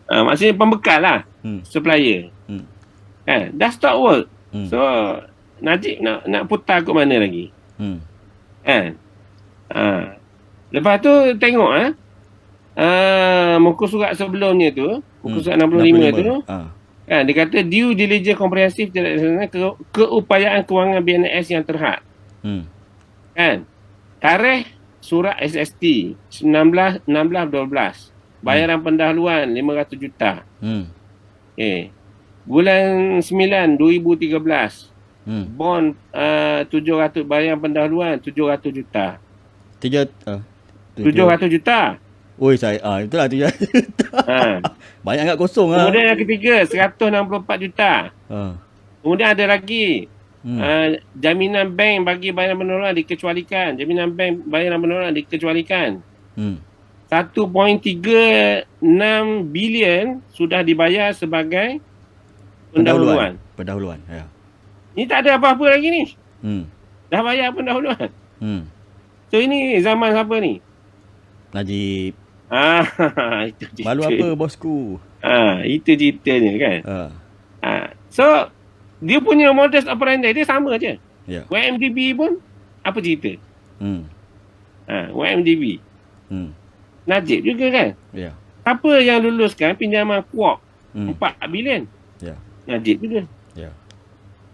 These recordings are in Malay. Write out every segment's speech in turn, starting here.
Maksudnya pembekal lah. Hmm. Supplier. Hmm. Kan? Dah stop work. Hmm. So, Najib nak putar ke mana lagi? Hmm. Kan? Lepas tu tengok muka surat sebelumnya tu, muka surat 65 tu, kan, dia kata due diligence komprehensif keupayaan kewangan BNS yang terhad. Kan? Tarikh surat SST 19/12. Bayaran pendahuluan 500 juta. Bulan 9 2013. Bond 700, bayaran pendahuluan 700 juta. 700 juta. Oi, itulah 700 juta. Banyak agak kosong lah. Kemudian yang ketiga 164 juta. Kemudian ada lagi jaminan bank bagi bayaran pendahuluan dikecualikan. Jaminan bank bayaran pendahuluan dikecualikan. 1.36 bilion sudah dibayar sebagai pendahuluan. Ya. Ini tak ada apa-apa lagi ni. Dah bayar pendahuluan. So ini zaman siapa ni? Najib. Itu cerita. Malu apa bosku? Itu ceritanya kan. So dia punya modus operandi dia sama je. YMDB pun apa cerita? YMDB. Najib juga kan. Siapa yang luluskan pinjaman kuop 4 bilion? Najib juga.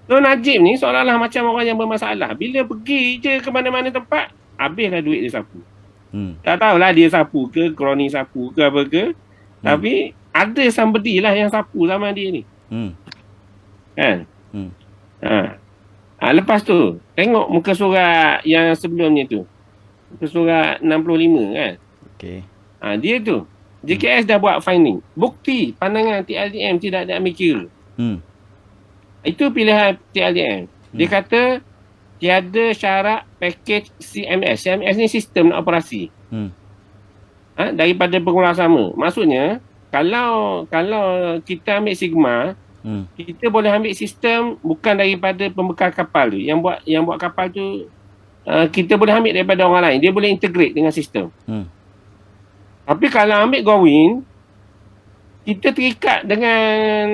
So Najib ni seolah-olah macam orang yang bermasalah. Bila pergi je ke mana-mana tempat, habislah duit dia sapu. Tak tahulah dia sapu ke, kroni sapu ke apa ke. Tapi ada somebody lah yang sapu zaman dia ni. Kan? Lepas tu, tengok muka surat yang sebelumnya tu. Muka surat 65 kan. Dia tu. JKS dah buat finding. Bukti pandangan TLDM tidak ada ambil kira. Itu pilihan TLDM. Dia kata tiada syarat pakej CMS. CMS ni sistem nak operasi. Daripada pengeluaran sama. Maksudnya, kalau kita ambil Sigma, kita boleh ambil sistem bukan daripada pembekal kapal tu. Yang buat kapal tu, kita boleh ambil daripada orang lain. Dia boleh integrate dengan sistem. Tapi kalau ambil Gowin, kita terikat dengan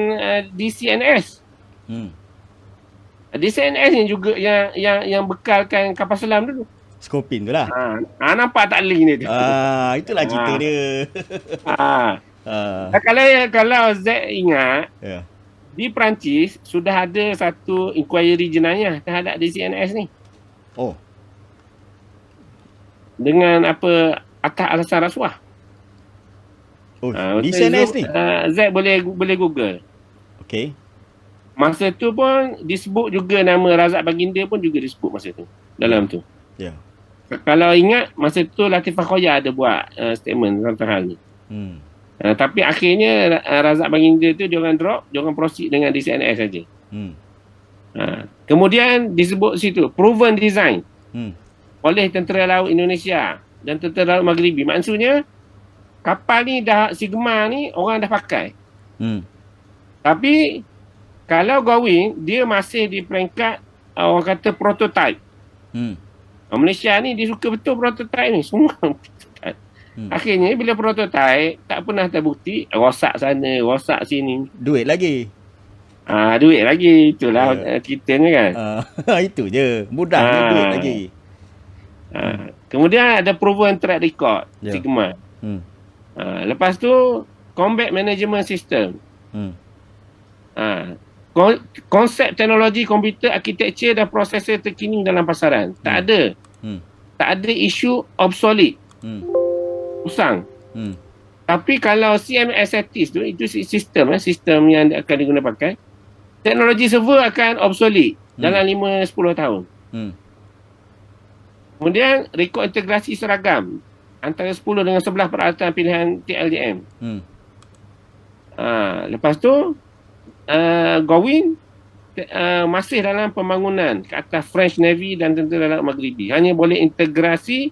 DCNS. DCNS ni juga yang bekalkan kapal selam dulu. Skopin tu lah. Nampak tak link dia tu? Itulah cerita dia. Kalau Z ingat, di Perancis sudah ada satu inquiry jenayah terhadap DCNS ni. Dengan apa atas alasan rasuah. DCNS ni? Z boleh Google. Masa tu pun disebut juga nama Razak Baginda pun juga disebut masa tu. Dalam tu. Kalau ingat, masa tu Latifah Khoya ada buat statement tentang hal ni. Tapi akhirnya Razak Baginda tu dia orang drop, dia orang proceed dengan DCNS saja. Kemudian disebut situ proven design oleh Tentera Laut Indonesia dan Tentera Laut Maghribi. Maksudnya kapal ni dah Sigma ni orang dah pakai. Tapi kalau Gowin dia masih di peringkat orang kata prototype. Malaysia ni dia suka betul prototype ni. Semua prototype. Akhirnya bila prototype tak pernah terbukti, rosak sana, rosak sini. Duit lagi. Duit lagi. Itulah ceritanya kan. Itu je. Mudahnya duit lagi. Kemudian ada proven track record Sigma. Lepas tu combat management system. Konsep teknologi komputer, architecture dan prosesor terkini dalam pasaran. Tak ada. Tak ada isu obsolete. Usang. Tapi kalau CMS statis tu, itu sistem yang akan digunakan pakai. Teknologi server akan obsolete dalam 5-10 tahun. Kemudian rekod integrasi seragam antara 10 dengan 11 peralatan pilihan TLDM. Lepas tu Gowin masih dalam pembangunan ke atas French Navy dan Tentera Laut Maghribi. Hanya boleh integrasi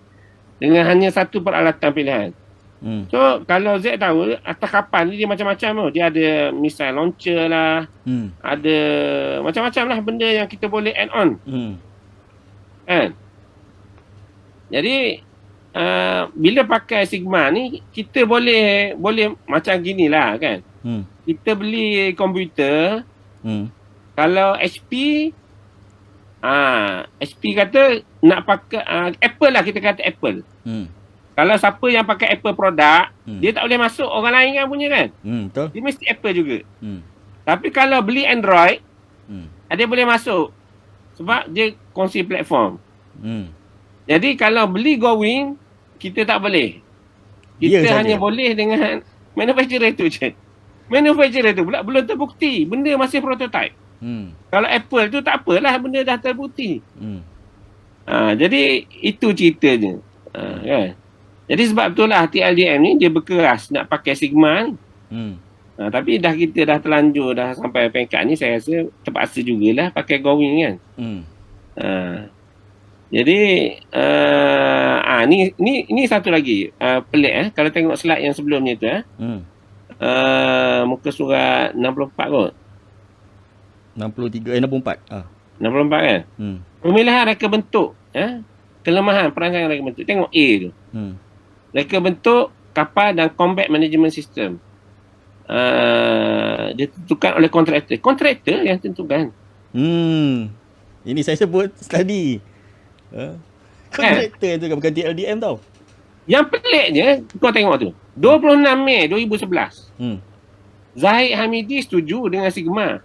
dengan hanya satu peralatan pilihan. So kalau Z tahu atas kapal ni dia macam-macam tau. Dia ada missile launcher lah, ada macam-macam lah benda yang kita boleh add on. Kan? Jadi bila pakai Sigma ni, kita boleh macam ginilah kan. Kita beli komputer, kalau HP kata nak pakai Apple lah, kita kata Apple. Kalau siapa yang pakai Apple produk, dia tak boleh masuk orang lain kan punya kan. Betul. Dia mesti Apple juga. Tapi kalau beli Android, dia boleh masuk. Sebab dia kongsi platform. Jadi kalau beli Gowin, kita tak boleh. Kita hanya boleh dengan manufacturer tu je. Manufacturer tu pula belum terbukti. Benda masih prototype. Kalau Apple tu tak apalah, benda dah terbukti. Jadi itu ceritanya. Kan? Jadi sebab itulah TLDM ni dia berkeras nak pakai Sigma ni. Tapi kita dah terlanjur dah sampai peringkat ni, saya rasa terpaksa jugalah pakai Gowin kan. Jadi ni satu lagi pelik kalau tengok slide yang sebelumnya tu muka surat 64 kot. 64 64 kan. Pemilihan reka bentuk kelemahan perancangan reka bentuk. Tengok A tu. Reka bentuk kapal dan combat management system. Ditentukan oleh kontraktor. Kontraktor yang tentukan. Ini saya sebut study. Kontraktor tu bukan TLDM tau. Yang peliknya, kau tengok tu. 26 Mei 2011. Zahid Hamidi setuju dengan Sigma.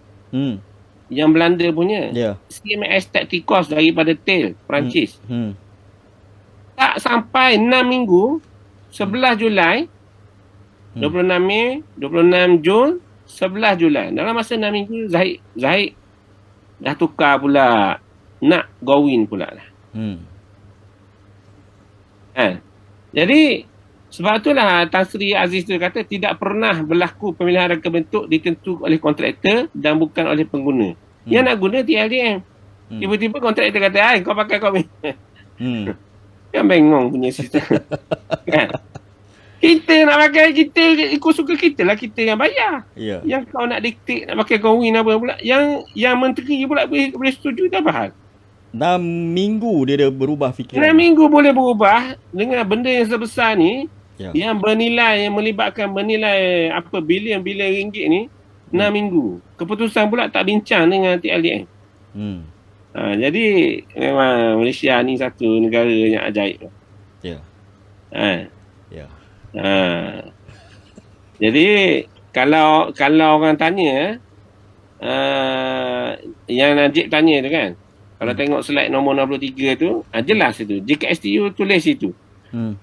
Yang Belanda punya. CMS Tacticos daripada TAIL, Perancis. Tak sampai 6 minggu, 11 Julai, 26 Mei, 26 Jun, 11 Julai. Dalam masa 6 minggu, Zahid dah tukar pula. Nak Gowin pula lah. Jadi, sebab itulah Tan Sri Aziz tu kata tidak pernah berlaku pemilihan reka bentuk ditentu oleh kontraktor dan bukan oleh pengguna. Yang nak guna TLDM. Tiba-tiba kontraktor kata, kau pakai Gowin. Yang bengong punya sistem. Kan? Kita nak pakai, kita ikut suka kita lah, kita yang bayar. Yang kau nak diktik nak pakai Gowin apa pula, yang menteri pula boleh setuju, tak apa hal. 6 minggu dia dah berubah fikiran. 6 minggu boleh berubah dengan benda yang sebesar ni, yang bernilai, yang melibatkan bernilai bilion-bilion ringgit ni, 6 minggu. Keputusan pula tak bincang dengan TLDM. Jadi memang Malaysia ni satu negara yang ajaib. Jadi kalau orang tanya, yang Najib tanya tu kan, kalau tengok slide nombor 63 tu, jelas itu. JKSTU tulis itu.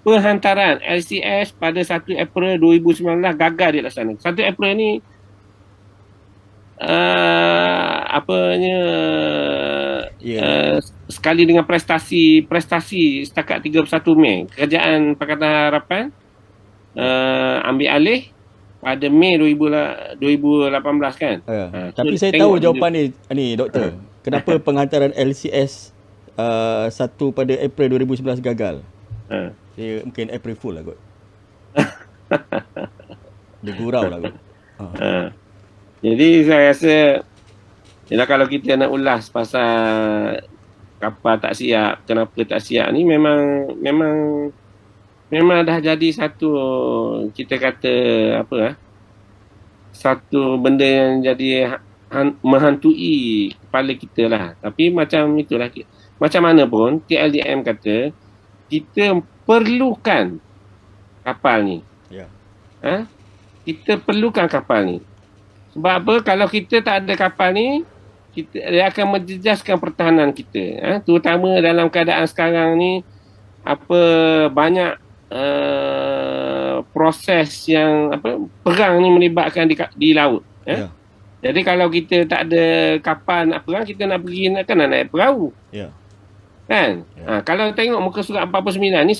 Penghantaran LCS pada 1 April 2019 gagal dilaksanakan. 1 April ni sekali dengan prestasi setakat 31 Mei. Kerajaan Pakatan Harapan ambil alih pada Mei 2018 kan. Tapi saya tahu jawapan ni doktor. Kenapa penghantaran LCS 1 pada April 2011 gagal? Saya mungkin April Fool lah kot. Dia gurau lah kot. Jadi saya rasa kalau kita nak ulas pasal kapal tak siap, kenapa tak siap ni, memang dah jadi satu, kita kata satu benda yang jadi menghantui kepala kita lah. Tapi macam itulah, macam mana pun TLDM kata kita perlukan kapal ni. Kita perlukan kapal ni. Sebab apa? Kalau kita tak ada kapal ni, dia akan menjejaskan pertahanan kita. Terutama dalam keadaan sekarang ni, banyak proses yang perang ni melibatkan di laut. Jadi kalau kita tak ada kapal nak perang, kita nak pergi nak naik perahu. Kan? Kalau tengok muka surat 49 ni,